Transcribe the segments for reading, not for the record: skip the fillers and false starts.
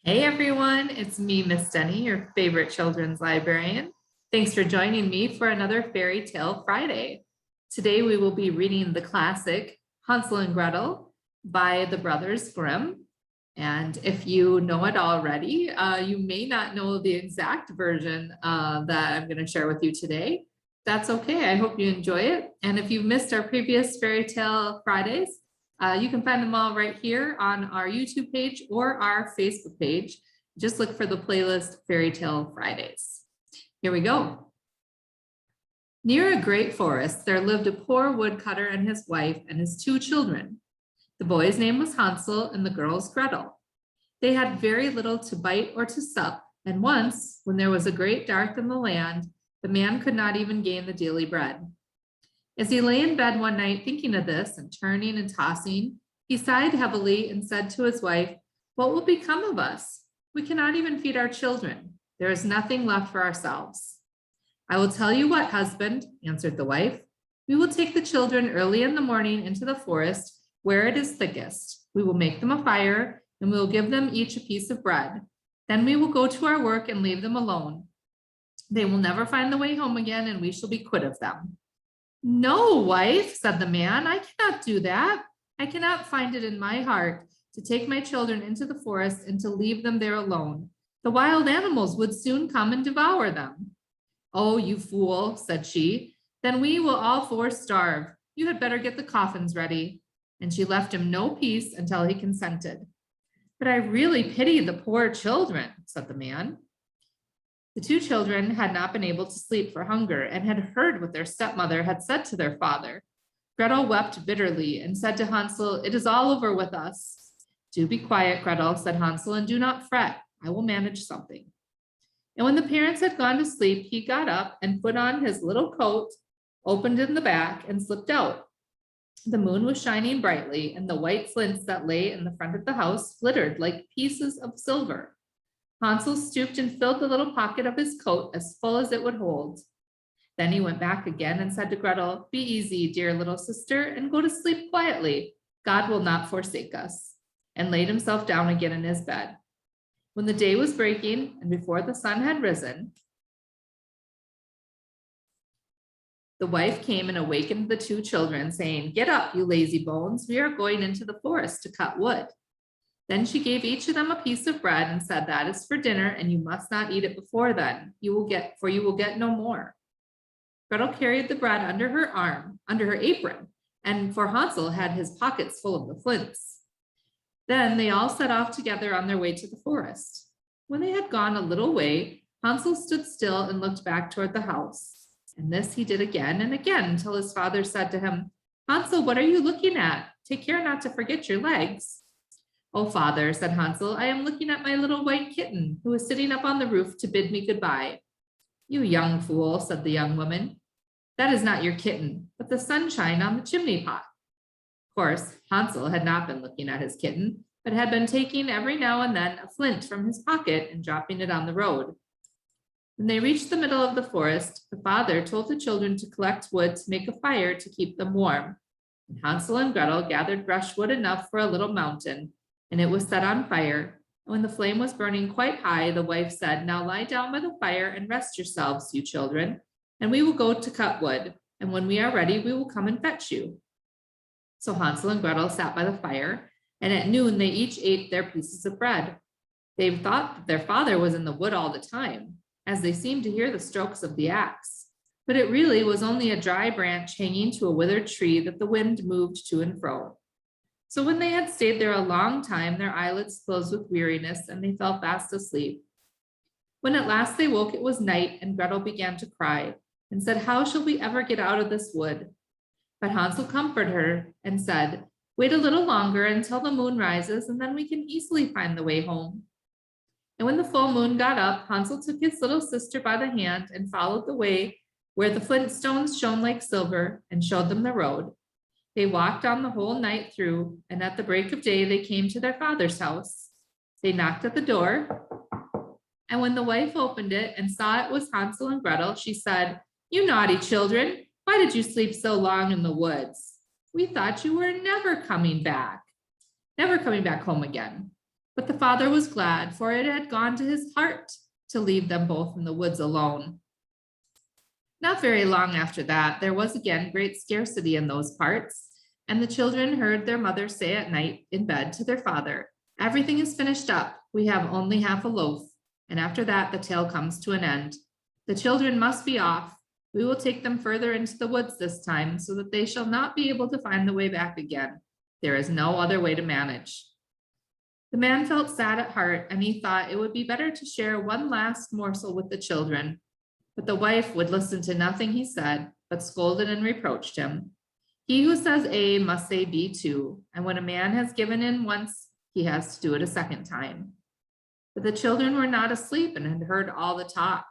Hey everyone, it's me, Miss Denny, your favorite children's librarian. Thanks for joining me for another Fairy Tale Friday. Today we will be reading the classic Hansel and Gretel by the Brothers Grimm. And if you know it already, you may not know the exact version that I'm going to share with you today. That's okay. I hope you enjoy it. And if you missed our previous Fairy Tale Fridays, you can find them all right here on our YouTube page or our Facebook page. Just look for the playlist Fairy Tale Fridays. Here we go. Near a great forest, there lived a poor woodcutter and his wife and his two children. The boy's name was Hansel and the girl's Gretel. They had very little to bite or to sup, and once, when there was a great dearth in the land, the man could not even gain the daily bread. As he lay in bed one night thinking of this and turning and tossing, he sighed heavily and said to his wife, "What will become of us? We cannot even feed our children. There is nothing left for ourselves." "I will tell you what, husband," answered the wife. "We will take the children early in the morning into the forest where it is thickest. We will make them a fire and we will give them each a piece of bread. Then we will go to our work and leave them alone. They will never find the way home again and we shall be quit of them." "No, wife," said the man, "I cannot do that. I cannot find it in my heart to take my children into the forest and to leave them there alone. The wild animals would soon come and devour them." "Oh, you fool," said she, "then we will all four starve. You had better get the coffins ready." And she left him no peace until he consented. "But I really pity the poor children," said the man. The two children had not been able to sleep for hunger and had heard what their stepmother had said to their father. Gretel wept bitterly and said to Hansel, "It is all over with us." "Do be quiet, Gretel," said Hansel, "and do not fret. I will manage something." And when the parents had gone to sleep, he got up and put on his little coat, opened in the back, and slipped out. The moon was shining brightly, and the white flints that lay in the front of the house glittered like pieces of silver. Hansel stooped and filled the little pocket of his coat as full as it would hold. Then he went back again and said to Gretel, "Be easy, dear little sister, and go to sleep quietly. God will not forsake us," and laid himself down again in his bed. When the day was breaking and before the sun had risen, the wife came and awakened the two children, saying, "Get up, you lazy bones. We are going into the forest to cut wood." Then she gave each of them a piece of bread and said, "That is for dinner, and you must not eat it before then. You will get no more." Gretel carried the bread under her apron, and for Hansel had his pockets full of the flints. Then they all set off together on their way to the forest. When they had gone a little way, Hansel stood still and looked back toward the house. And this he did again and again until his father said to him, "Hansel, what are you looking at? Take care not to forget your legs." "Oh, father," said Hansel, "I am looking at my little white kitten who is sitting up on the roof to bid me goodbye." "You young fool," said the young woman. "That is not your kitten, but the sunshine on the chimney pot." Of course, Hansel had not been looking at his kitten, but had been taking every now and then a flint from his pocket and dropping it on the road. When they reached the middle of the forest, the father told the children to collect wood to make a fire to keep them warm. And Hansel and Gretel gathered brushwood enough for a little mountain, and it was set on fire. And when the flame was burning quite high, the wife said, "Now lie down by the fire and rest yourselves, you children, and we will go to cut wood. And when we are ready, we will come and fetch you." So Hansel and Gretel sat by the fire, and at noon they each ate their pieces of bread. They thought that their father was in the wood all the time, as they seemed to hear the strokes of the axe. But it really was only a dry branch hanging to a withered tree that the wind moved to and fro. So when they had stayed there a long time, their eyelids closed with weariness, and they fell fast asleep. When at last they woke, it was night, and Gretel began to cry, and said, "How shall we ever get out of this wood?" But Hansel comforted her and said, "Wait a little longer until the moon rises, and then we can easily find the way home." And when the full moon got up, Hansel took his little sister by the hand and followed the way where the flint stones shone like silver, and showed them the road. They walked on the whole night through, and at the break of day they came to their father's house. They knocked at the door, and when the wife opened it and saw it was Hansel and Gretel, she said, "You naughty children, why did you sleep so long in the woods? We thought you were never coming back home again." But the father was glad, for it had gone to his heart to leave them both in the woods alone. Not very long after that, there was again great scarcity in those parts, and the children heard their mother say at night in bed to their father, "Everything is finished up. We have only half a loaf." And after that, the tale comes to an end. The children must be off. We will take them further into the woods this time, so that they shall not be able to find the way back again. There is no other way to manage. The man felt sad at heart, and he thought it would be better to share one last morsel with the children. But the wife would listen to nothing he said, but scolded and reproached him. He who says A must say B too, and when a man has given in once, he has to do it a second time. But the children were not asleep and had heard all the talk.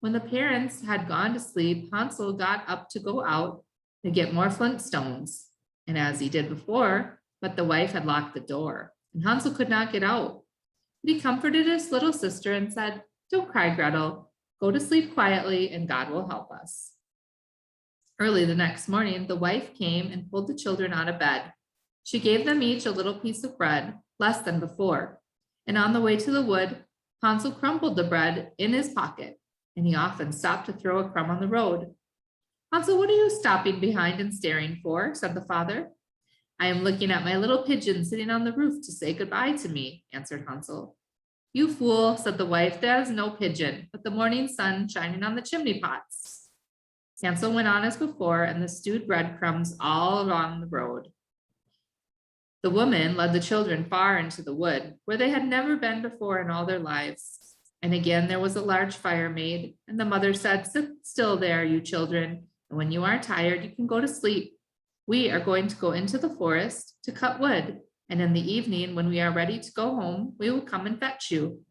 When the parents had gone to sleep, Hansel got up to go out to get more flint stones, and as he did before, but the wife had locked the door, and Hansel could not get out. But he comforted his little sister and said, "Don't cry, Gretel. Go to sleep quietly, and God will help us." Early the next morning, the wife came and pulled the children out of bed. She gave them each a little piece of bread, less than before, and on the way to the wood, Hansel crumbled the bread in his pocket, and he often stopped to throw a crumb on the road. "Hansel, what are you stopping behind and staring for?" said the father. "I am looking at my little pigeon sitting on the roof to say goodbye to me," answered Hansel. "You fool," said the wife, "that is no pigeon, but the morning sun shining on the chimney pots." Hansel went on as before, and the stewed breadcrumbs all along the road. The woman led the children far into the wood, where they had never been before in all their lives. And again there was a large fire made, and the mother said, "Sit still there, you children, and when you are tired, you can go to sleep. We are going to go into the forest to cut wood, and in the evening, when we are ready to go home, we will come and fetch you."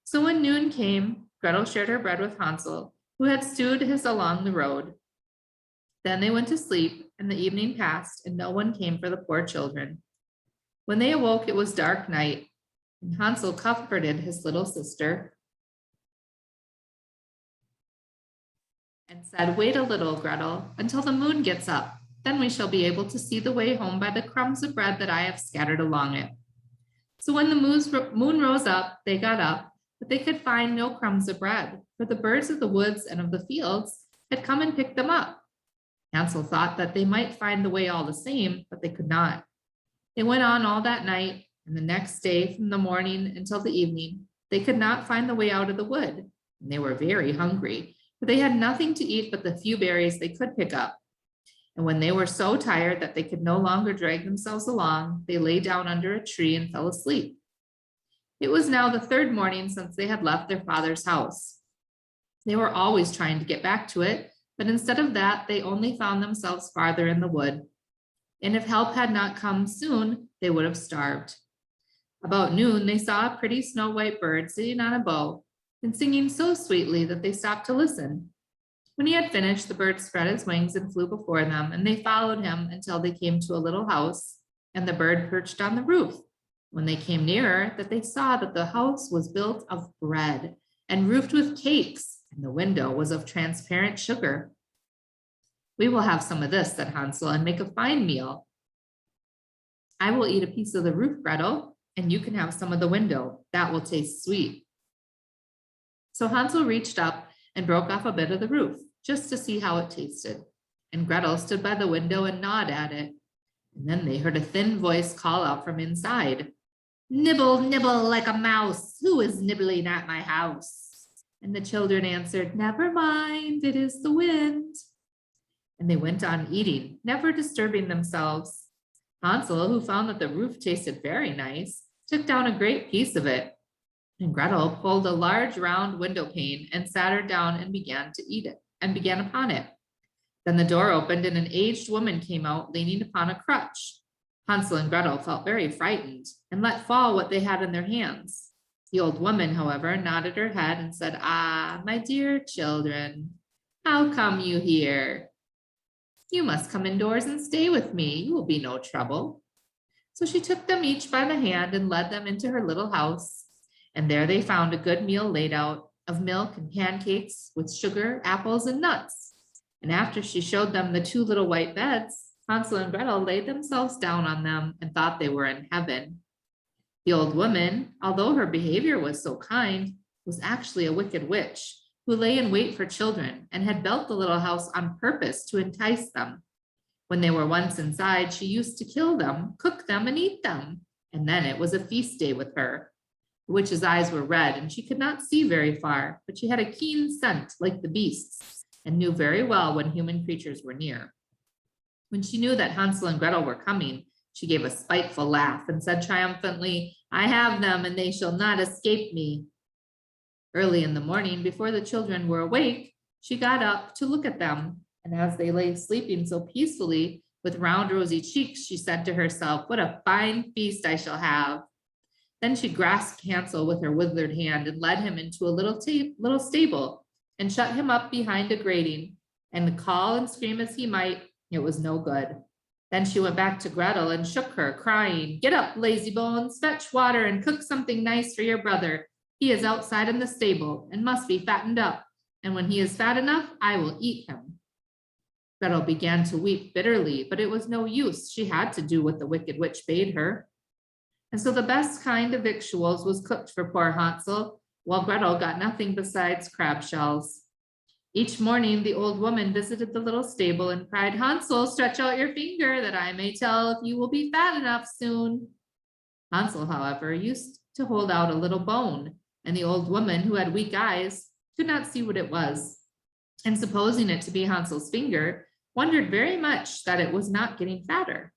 So when noon came, Gretel shared her bread with Hansel, who had stewed his along the road. Then they went to sleep, and the evening passed, and no one came for the poor children. When they awoke, it was dark night, and Hansel comforted his little sister and said, "Wait a little, Gretel, until the moon gets up. Then we shall be able to see the way home by the crumbs of bread that I have scattered along it." So when the moon rose up, they got up, but they could find no crumbs of bread, for the birds of the woods and of the fields had come and picked them up. Hansel thought that they might find the way all the same, but they could not. They went on all that night, and the next day from the morning until the evening, they could not find the way out of the wood, and they were very hungry, for they had nothing to eat but the few berries they could pick up. And when they were so tired that they could no longer drag themselves along, they lay down under a tree and fell asleep. It was now the third morning since they had left their father's house. They were always trying to get back to it, but instead of that, they only found themselves farther in the wood. And if help had not come soon, they would have starved. About noon, they saw a pretty snow-white bird sitting on a bough and singing so sweetly that they stopped to listen. When he had finished, the bird spread his wings and flew before them, and they followed him until they came to a little house, and the bird perched on the roof. When they came nearer, that they saw that the house was built of bread and roofed with cakes, and the window was of transparent sugar. "We will have some of this," said Hansel, "and make a fine meal. I will eat a piece of the roof, Gretel, and you can have some of the window. That will taste sweet." So Hansel reached up and broke off a bit of the roof, just to see how it tasted. And Gretel stood by the window and gnawed at it. And then they heard a thin voice call out from inside, "Nibble, nibble like a mouse. Who is nibbling at my house?" And the children answered, "Never mind, it is the wind." And they went on eating, never disturbing themselves. Hansel, who found that the roof tasted very nice, took down a great piece of it. And Gretel pulled a large round window pane and sat her down and began to eat it, and began upon it. Then the door opened and an aged woman came out leaning upon a crutch. Hansel and Gretel felt very frightened and let fall what they had in their hands. The old woman, however, nodded her head and said, "Ah, my dear children, how come you here? You must come indoors and stay with me. You will be no trouble." So she took them each by the hand and led them into her little house. And there they found a good meal laid out of milk and pancakes with sugar, apples, and nuts. And after she showed them the two little white beds, Hansel and Gretel laid themselves down on them and thought they were in heaven. The old woman, although her behavior was so kind, was actually a wicked witch who lay in wait for children and had built the little house on purpose to entice them. When they were once inside, she used to kill them, cook them, and eat them. And then it was a feast day with her. The witch's eyes were red and she could not see very far, but she had a keen scent like the beasts and knew very well when human creatures were near. When she knew that Hansel and Gretel were coming, she gave a spiteful laugh and said triumphantly, "I have them and they shall not escape me." Early in the morning, before the children were awake, she got up to look at them. And as they lay sleeping so peacefully with round rosy cheeks, she said to herself, "What a fine feast I shall have." Then she grasped Hansel with her withered hand and led him into a little stable and shut him up behind a grating. And call and scream as he might, it was no good. Then she went back to Gretel and shook her, crying, "Get up, lazy bones, fetch water and cook something nice for your brother. He is outside in the stable and must be fattened up. And when he is fat enough, I will eat him." Gretel began to weep bitterly, but it was no use. She had to do what the wicked witch bade her. And so the best kind of victuals was cooked for poor Hansel, while Gretel got nothing besides crab shells. Each morning, the old woman visited the little stable and cried, "Hansel, stretch out your finger that I may tell if you will be fat enough soon." Hansel, however, used to hold out a little bone, and the old woman, who had weak eyes, could not see what it was. And supposing it to be Hansel's finger, wondered very much that it was not getting fatter.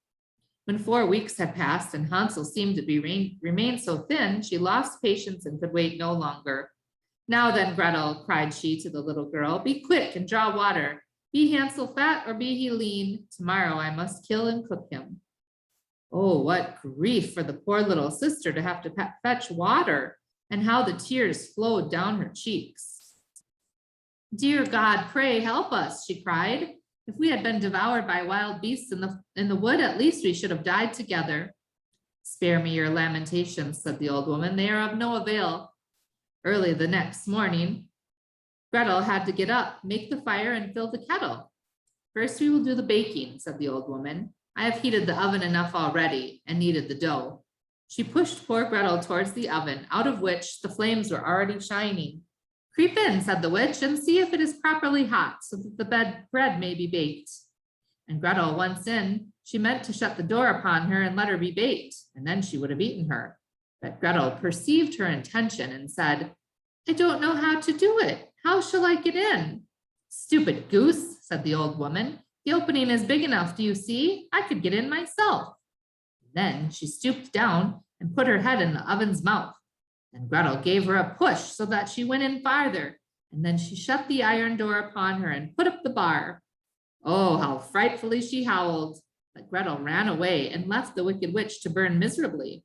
When 4 weeks had passed and Hansel seemed to remain so thin, she lost patience and could wait no longer. "Now then, Gretel," cried she to the little girl, "be quick and draw water. Be Hansel fat or be he lean, tomorrow I must kill and cook him." Oh, what grief for the poor little sister to have to fetch water, and how the tears flowed down her cheeks. "Dear God, pray help us," she cried. "If we had been devoured by wild beasts in the wood, at least we should have died together." "Spare me your lamentations," said the old woman. "They are of no avail." Early the next morning, Gretel had to get up, make the fire, and fill the kettle. "First we will do the baking," said the old woman. "I have heated the oven enough already and kneaded the dough." She pushed poor Gretel towards the oven, out of which the flames were already shining. "Creep in," said the witch, "and see if it is properly hot, so that the bread may be baked." And Gretel, once in, she meant to shut the door upon her and let her be baked, and then she would have eaten her. But Gretel perceived her intention and said, "I don't know how to do it. How shall I get in?" "Stupid goose," said the old woman. "The opening is big enough, do you see? I could get in myself." Then she stooped down and put her head in the oven's mouth. And Gretel gave her a push so that she went in farther, and then she shut the iron door upon her and put up the bar. Oh, how frightfully she howled! But Gretel ran away and left the wicked witch to burn miserably.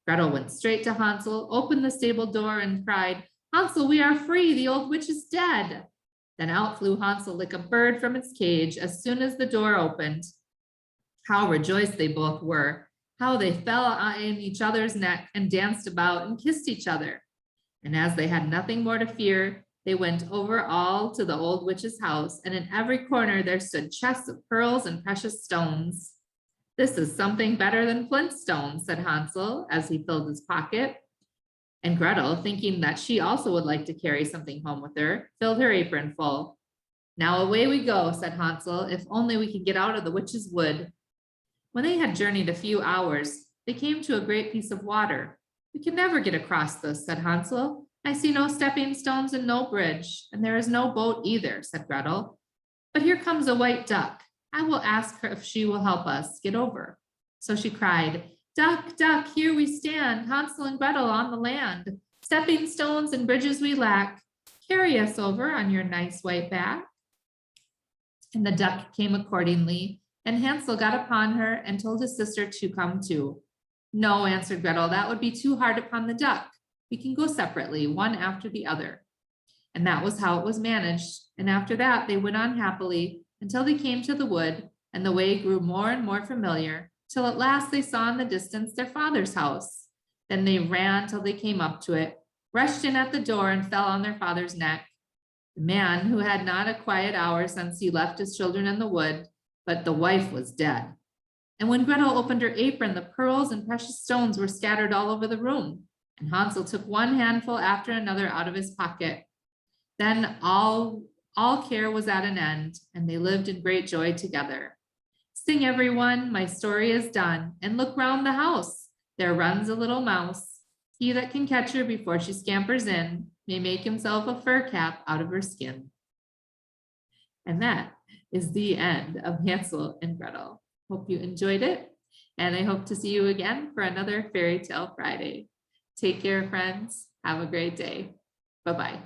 Gretel went straight to Hansel, opened the stable door, and cried, "Hansel, we are free, the old witch is dead." Then out flew Hansel like a bird from its cage as soon as the door opened. How rejoiced they both were! How they fell in each other's neck and danced about and kissed each other. And as they had nothing more to fear, they went over all to the old witch's house, and in every corner there stood chests of pearls and precious stones. "This is something better than flint stones," said Hansel as he filled his pocket. And Gretel, thinking that she also would like to carry something home with her, filled her apron full. "Now away we go," said Hansel, "if only we can get out of the witch's wood." When they had journeyed a few hours, they came to a great piece of water. "We can never get across this," said Hansel. "I see no stepping stones and no bridge, and there is no boat either," said Gretel. "But here comes a white duck. I will ask her if she will help us get over." So she cried, "Duck, duck, here we stand, Hansel and Gretel on the land. Stepping stones and bridges we lack. Carry us over on your nice white back." And the duck came accordingly, and Hansel got upon her and told his sister to come too. "No," answered Gretel, "that would be too hard upon the duck. We can go separately, one after the other." And that was how it was managed. And after that, they went on happily until they came to the wood, and the way grew more and more familiar, till at last they saw in the distance their father's house. Then they ran till they came up to it, rushed in at the door, and fell on their father's neck. The man, who had not a quiet hour since he left his children in the wood, but the wife was dead. And when Gretel opened her apron, the pearls and precious stones were scattered all over the room. And Hansel took one handful after another out of his pocket. Then all care was at an end, and they lived in great joy together. Sing, everyone, my story is done, and look round the house. There runs a little mouse. He that can catch her before she scampers in may make himself a fur cap out of her skin. And that is the end of Hansel and Gretel. Hope you enjoyed it, and I hope to see you again for another Fairy Tale Friday. Take care, friends. Have a great day. Bye-bye.